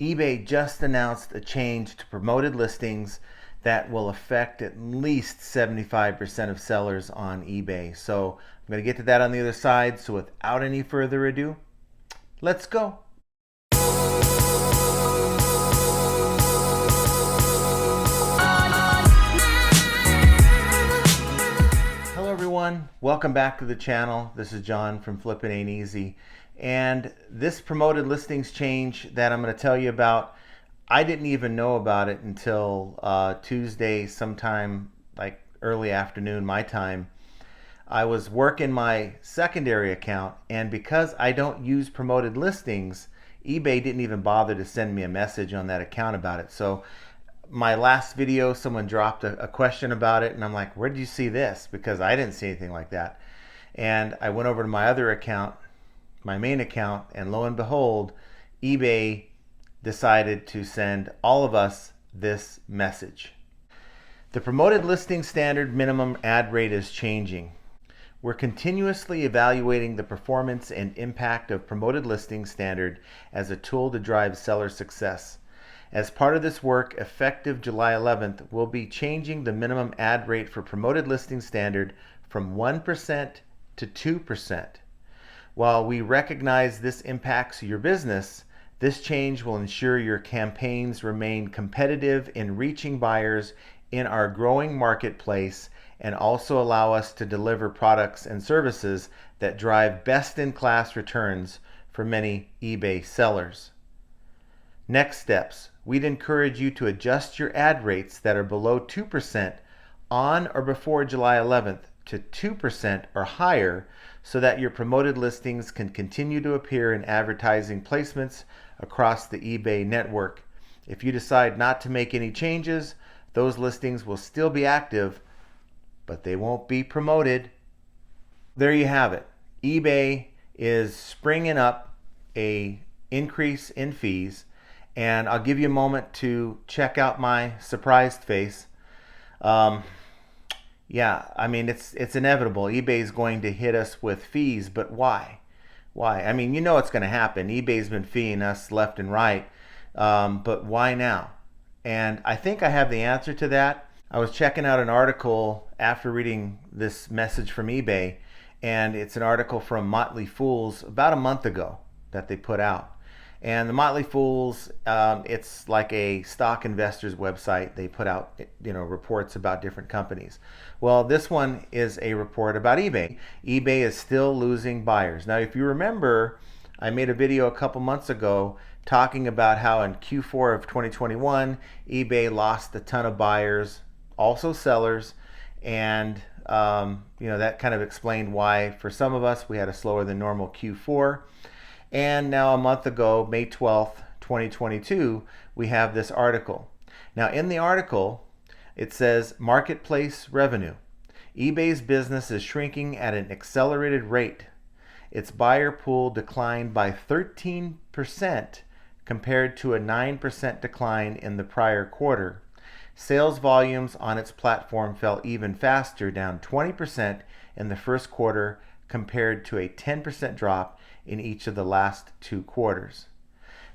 eBay just announced a change to promoted listings that will affect at least 75% of sellers on eBay. So I'm going to get to that on the other side. So without any further ado, let's go. Hello everyone, welcome back to the channel. This is John from Flippin Ain't Easy. And this promoted listings change that I'm going to tell you about, I didn't even know about it until Tuesday, sometime like early afternoon my time. I was working my secondary account, and because I don't use promoted listings, eBay didn't even bother to send me a message on that account about it. So my last video, someone dropped a question about it, and I'm like, where did you see this? Because I didn't see anything like that. And I went over to my other account, my main account, and lo and behold, eBay decided to send all of us this message. The promoted listing standard minimum ad rate is changing. We're continuously evaluating the performance and impact of promoted listing standard as a tool to drive seller success. As part of this work, effective July 11th, we'll be changing the minimum ad rate for promoted listing standard from 1% to 2%. While we recognize this impacts your business, this change will ensure your campaigns remain competitive in reaching buyers in our growing marketplace and also allow us to deliver products and services that drive best-in-class returns for many eBay sellers. Next steps, we'd encourage you to adjust your ad rates that are below 2% on or before July 11th to 2% or higher so that your promoted listings can continue to appear in advertising placements across the eBay network. If you decide not to make any changes, those listings will still be active, but they won't be promoted. There you have it. eBay is springing up an increase in fees, and I'll give you a moment to check out my surprised face. Yeah, I mean, it's inevitable. eBay is going to hit us with fees, but why? Why? I mean, you know it's going to happen. eBay's been feeing us left and right, but why now? And I think I have the answer to that. I was checking out an article after reading this message from eBay, and it's an article from Motley Fools about a month ago that they put out. And the Motley Fools, it's like a stock investors website. They put out, reports about different companies. Well, this one is a report about eBay. eBay is still losing buyers. Now, if you remember, I made a video a couple months ago talking about how in Q4 of 2021, eBay lost a ton of buyers, also sellers, and that kind of explained why for some of us we had a slower than normal Q4. And now a month ago, May 12th, 2022, we have this article. Now in the article, it says marketplace revenue. eBay's business is shrinking at an accelerated rate. Its buyer pool declined by 13% compared to a 9% decline in the prior quarter. Sales volumes on its platform fell even faster, down 20% in the first quarter compared to a 10% drop in each of the last 2 quarters.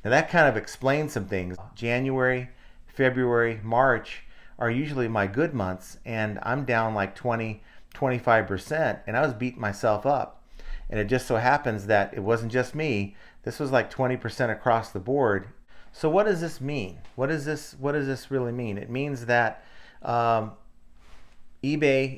Now that kind of explains some things. January, February, March are usually my good months, and I'm down like 20-25%, and I was beating myself up. And it just so happens that it wasn't just me. This was like 20% across the board. So what does this mean? What does this really mean? It means that eBay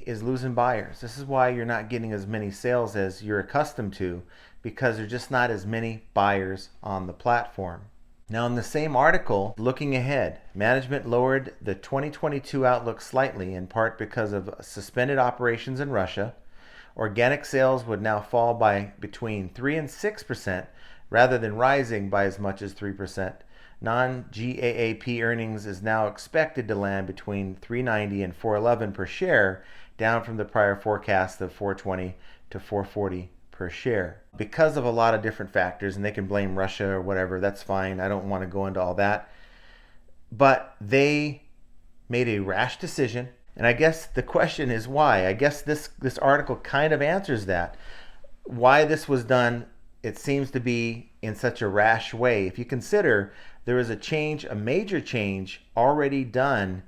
is losing buyers. This is why you're not getting as many sales as you're accustomed to, because there's just not as many buyers on the platform. Now in the same article, looking ahead, management lowered the 2022 outlook slightly, in part because of suspended operations in Russia. Organic sales would now fall by between 3 and 6% rather than rising by as much as 3%. Non-GAAP earnings is now expected to land between $3.90 and $4.11 per share, down from the prior forecast of $4.20 to $4.40 per share. Because of a lot of different factors, and they can blame Russia or whatever, that's fine. I don't want to go into all that. But they made a rash decision, and I guess the question is why. I guess this article kind of answers that. Why this was done it seems to be in such a rash way. If you consider there is a change, a major change already done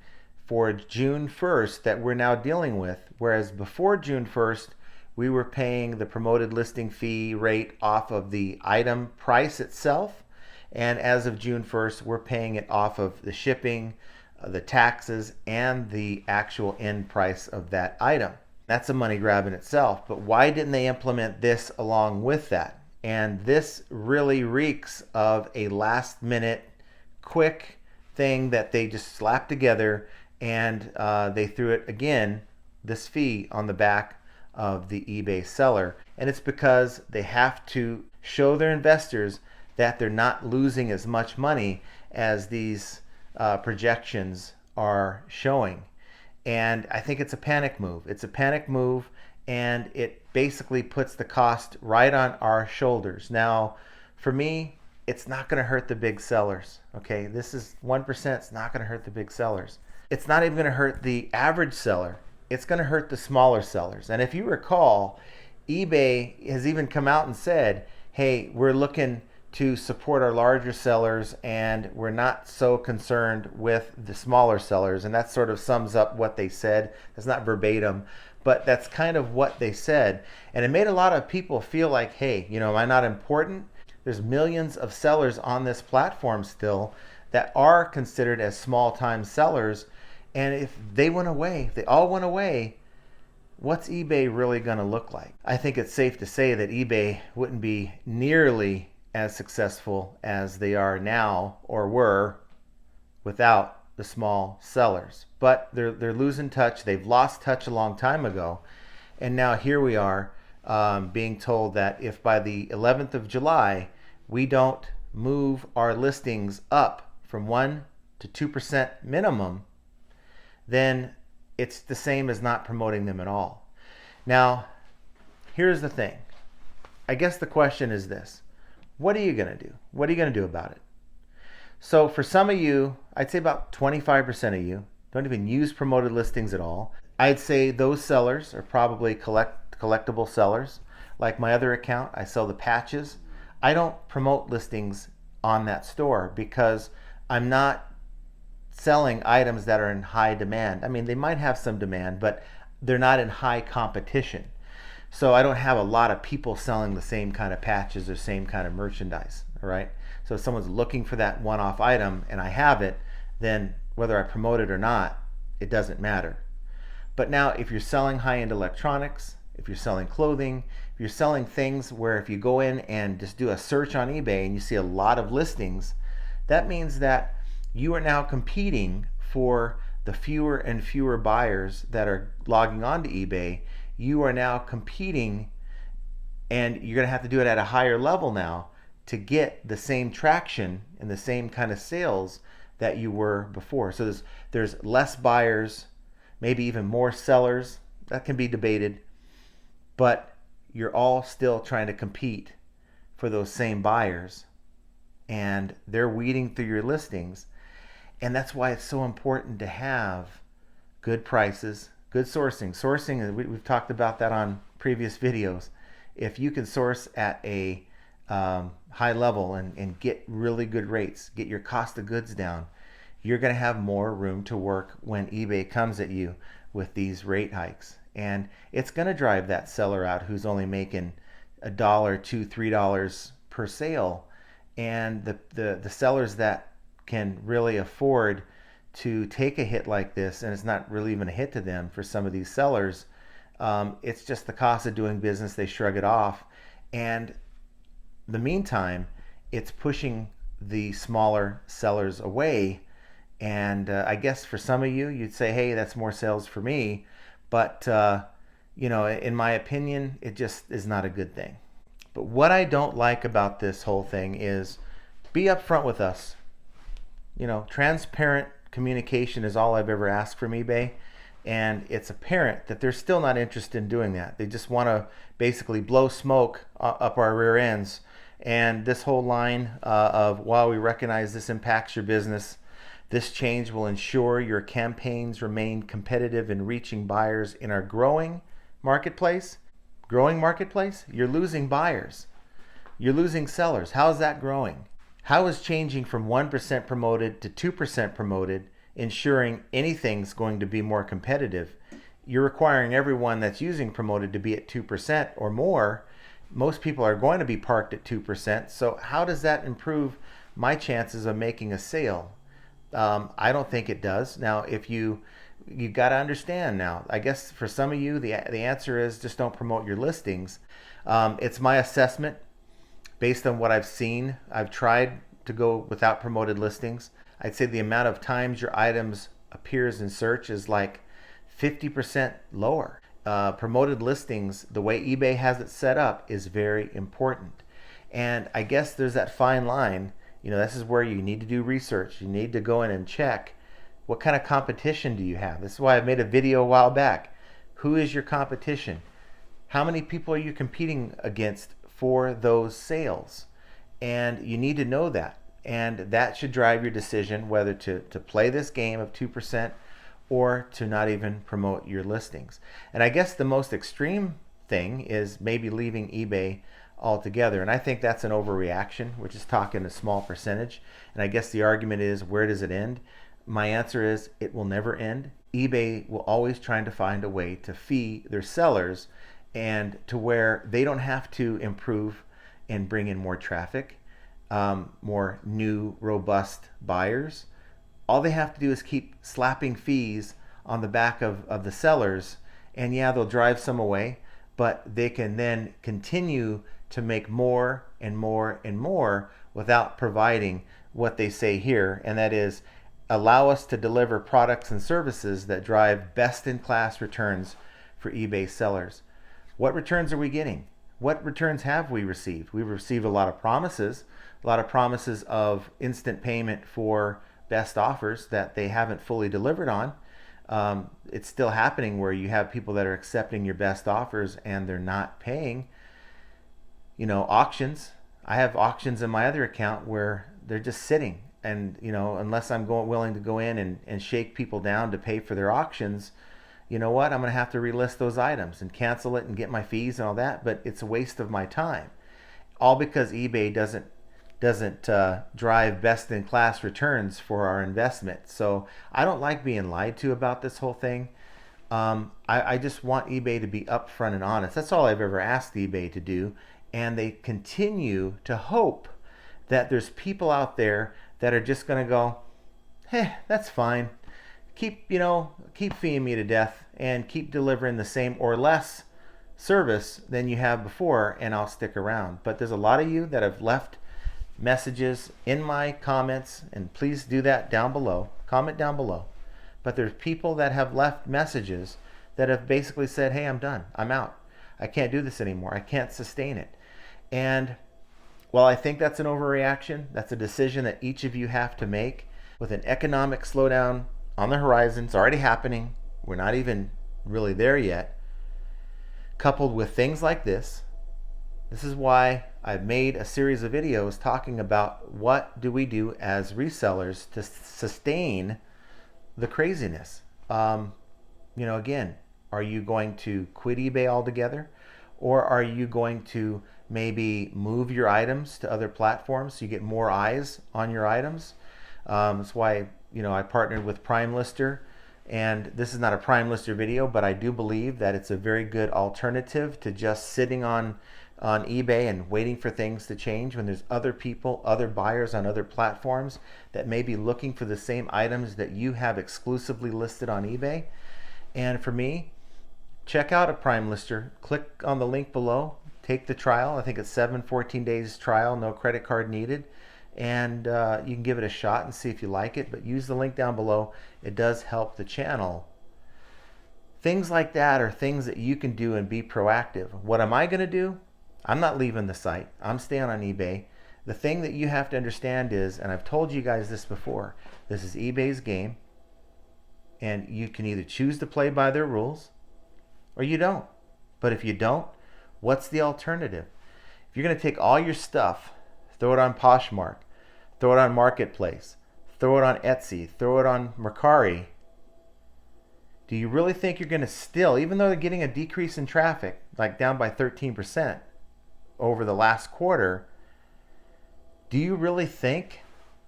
for June 1st that we're now dealing with, whereas before June 1st, we were paying the promoted listing fee rate off of the item price itself. And as of June 1st, we're paying it off of the shipping, the taxes, and the actual end price of that item. That's a money grab in itself. But why didn't they implement this along with that? And this really reeks of a last minute, quick thing that they just slapped together, and they threw it again, this fee on the back of the eBay seller. And it's because they have to show their investors that they're not losing as much money as these projections are showing. And I think it's a panic move. It's a panic move, and it basically puts the cost right on our shoulders. Now, for me, it's not going to hurt the big sellers. Okay, this is 1%. It's not going to hurt the big sellers. It's not even going to hurt the average seller. It's going to hurt the smaller sellers. And if you recall, eBay has even come out and said, hey, we're looking to support our larger sellers, and we're not so concerned with the smaller sellers. And that sort of sums up what they said. It's not verbatim, but that's kind of what they said. And it made a lot of people feel like, hey, am I not important? There's millions of sellers on this platform still that are considered as small-time sellers. And if they went away, if they all went away, what's eBay really going to look like? I think it's safe to say that eBay wouldn't be nearly as successful as they are now, or were, without the small sellers. But they're losing touch. They've lost touch a long time ago. And now here we are being told that if by the 11th of July we don't move our listings up from 1 to 2% minimum, then it's the same as not promoting them at all. Now, here's the thing. I guess the question is this. What are you going to do? What are you going to do about it? So for some of you, I'd say about 25% of you don't even use promoted listings at all. I'd say those sellers are probably collectible sellers. Like my other account, I sell the patches. I don't promote listings on that store because I'm not selling items that are in high demand. I mean, they might have some demand, but they're not in high competition. So I don't have a lot of people selling the same kind of patches or same kind of merchandise, all right? So if someone's looking for that one-off item and I have it, then whether I promote it or not, it doesn't matter. But now if you're selling high-end electronics, if you're selling clothing, if you're selling things where if you go in and just do a search on eBay and you see a lot of listings, that means that you are now competing for the fewer and fewer buyers that are logging on to eBay. You are now competing, and you're going to have to do it at a higher level now to get the same traction and the same kind of sales that you were before. So there's less buyers, maybe even more sellers. That can be debated, but you're all still trying to compete for those same buyers, and they're weeding through your listings. And that's why it's so important to have good prices, good sourcing. Sourcing, we've talked about that on previous videos. If you can source at a high level and get really good rates, get your cost of goods down, you're going to have more room to work when eBay comes at you with these rate hikes. And it's going to drive that seller out who's only making $1, $2, $3 per sale. And the sellers that can really afford to take a hit like this, and it's not really even a hit to them for some of these sellers, it's just the cost of doing business. They shrug it off, and in the meantime, it's pushing the smaller sellers away. And I guess for some of you, you'd say, hey, that's more sales for me. But in my opinion, it just is not a good thing. But what I don't like about this whole thing is be upfront with us. Transparent communication is all I've ever asked from eBay, and it's apparent that they're still not interested in doing that. They just want to basically blow smoke up our rear ends. And this whole line of, while we recognize this impacts your business, this change will ensure your campaigns remain competitive in reaching buyers in our growing marketplace. Growing marketplace? You're losing buyers. You're losing sellers. How is that growing? How is changing from 1% promoted to 2% promoted ensuring anything's going to be more competitive? You're requiring everyone that's using promoted to be at 2% or more. Most people are going to be parked at 2%. So how does that improve my chances of making a sale? I don't think it does. Now, if you got to understand now, I guess for some of you, the answer is just don't promote your listings. It's my assessment based on what I've seen. I've tried to go without promoted listings. I'd say the amount of times your items appears in search is like 50% lower. Promoted listings, the way eBay has it set up, is very important. And I guess there's that fine line. This is where you need to do research. You need to go in and check what kind of competition do you have. This is why I made a video a while back. Who is your competition? How many people are you competing against for those sales? And you need to know that. And that should drive your decision whether to play this game of 2% or to not even promote your listings. And I guess the most extreme thing is maybe leaving eBay altogether. And I think that's an overreaction. We're just talking a small percentage. And I guess the argument is, where does it end? My answer is, it will never end. eBay will always try to find a way to fee their sellers, and to where they don't have to improve and bring in more traffic, more new, robust buyers. All they have to do is keep slapping fees on the back of the sellers, and yeah, they'll drive some away, but they can then continue to make more and more and more without providing what they say here, and that is, allow us to deliver products and services that drive best-in-class returns for eBay sellers. What returns are we getting? What returns have we received? We've received a lot of promises of instant payment for best offers that they haven't fully delivered on. It's still happening where you have people that are accepting your best offers and they're not paying. Auctions. I have auctions in my other account where they're just sitting, and unless I'm willing to go in and shake people down to pay for their auctions, you know what? I'm going to have to relist those items and cancel it and get my fees and all that, but it's a waste of my time. All because eBay doesn't drive best-in-class returns for our investment. So I don't like being lied to about this whole thing. I just want eBay to be upfront and honest. That's all I've ever asked eBay to do. And they continue to hope that there's people out there that are just going to go, hey, that's fine. Keep feeding me to death and keep delivering the same or less service than you have before, and I'll stick around. But there's a lot of you that have left messages in my comments, and please do that down below. Comment down below. But there's people that have left messages that have basically said, hey, I'm done. I'm out. I can't do this anymore. I can't sustain it. And while I think that's an overreaction, that's a decision that each of you have to make. With an economic slowdown on the horizon, it's already happening. We're not even really there yet. Coupled with things like this is why I've made a series of videos talking about what do we do as resellers to sustain the craziness. Again, are you going to quit eBay altogether? Or are you going to maybe move your items to other platforms so you get more eyes on your items? That's why I partnered with Prime Lister, and this is not a Prime Lister video, but I do believe that it's a very good alternative to just sitting on eBay and waiting for things to change when there's other people, other buyers on other platforms that may be looking for the same items that you have exclusively listed on eBay. And for me, check out a Prime Lister. Click on the link below. Take the trial. I think it's 14 days trial, no credit card needed. And you can give it a shot and see if you like it, but use the link down below. It does help the channel. Things like that are things that you can do and be proactive. What am I going to do? I'm not leaving the site. I'm staying on eBay. The thing that you have to understand is, and I've told you guys this before, this is eBay's game, and you can either choose to play by their rules or you don't. But if you don't, what's the alternative? If you're going to take all your stuff, throw it on Poshmark, throw it on Marketplace, throw it on Etsy, throw it on Mercari, do you really think you're going to still, even though they're getting a decrease in traffic, like down by 13% over the last quarter, Do you really think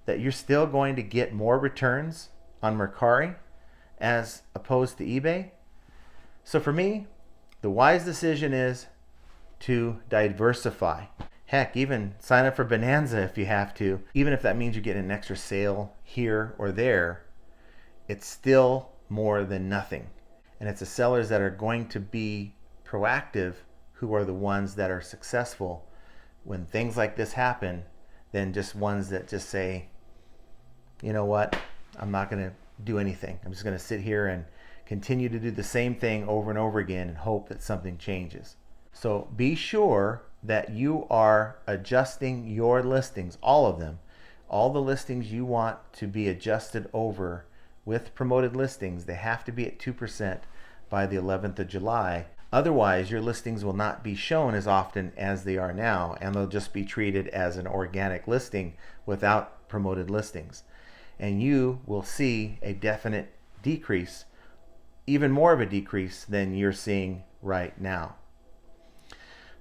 that you're still going to get more returns on Mercari as opposed to eBay? So for me, the wise decision is to diversify. Heck, even sign up for Bonanza if you have to. Even if that means you're getting an extra sale here or there, it's still more than nothing. And it's the sellers that are going to be proactive who are the ones that are successful when things like this happen, than just ones that just say, you know what, I'm not going to do anything. I'm just going to sit here and continue to do the same thing over and over again and hope that something changes. So be sure that you are adjusting your listings, all of them, all the listings you want to be adjusted over with promoted listings. They have to be at 2% by the 11th of July. Otherwise, your listings will not be shown as often as they are now, and they'll just be treated as an organic listing without promoted listings. And you will see a definite decrease, even more of a decrease than you're seeing right now.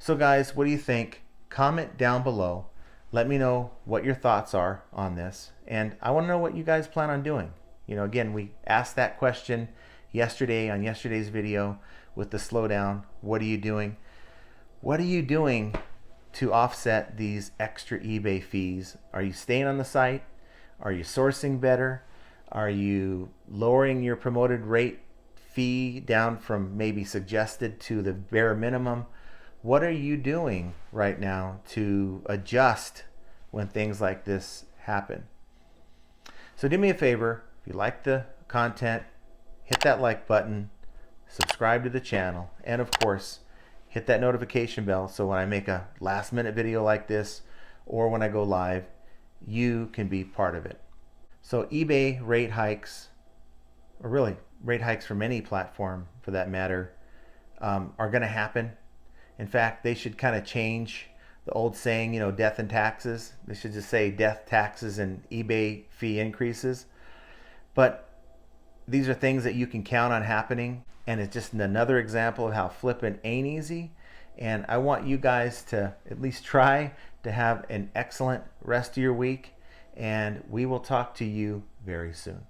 So guys, what do you think? Comment down below. Let me know what your thoughts are on this. And I want to know what you guys plan on doing. You know, again, we asked that question yesterday on yesterday's video with the slowdown. What are you doing? What are you doing to offset these extra eBay fees? Are you staying on the site? Are you sourcing better? Are you lowering your promoted rate fee down from maybe suggested to the bare minimum? What are you doing right now to adjust when things like this happen? So do me a favor, if you like the content, hit that like button, subscribe to the channel, and of course, hit that notification bell so when I make a last minute video like this or when I go live, you can be part of it. So eBay rate hikes, or really rate hikes from any platform for that matter, are going to happen. In fact, they should kind of change the old saying, you know, death and taxes. They should just say death, taxes, and eBay fee increases. But these are things that you can count on happening, and it's just another example of how flipping ain't easy. And I want you guys to at least try to have an excellent rest of your week, and we will talk to you very soon.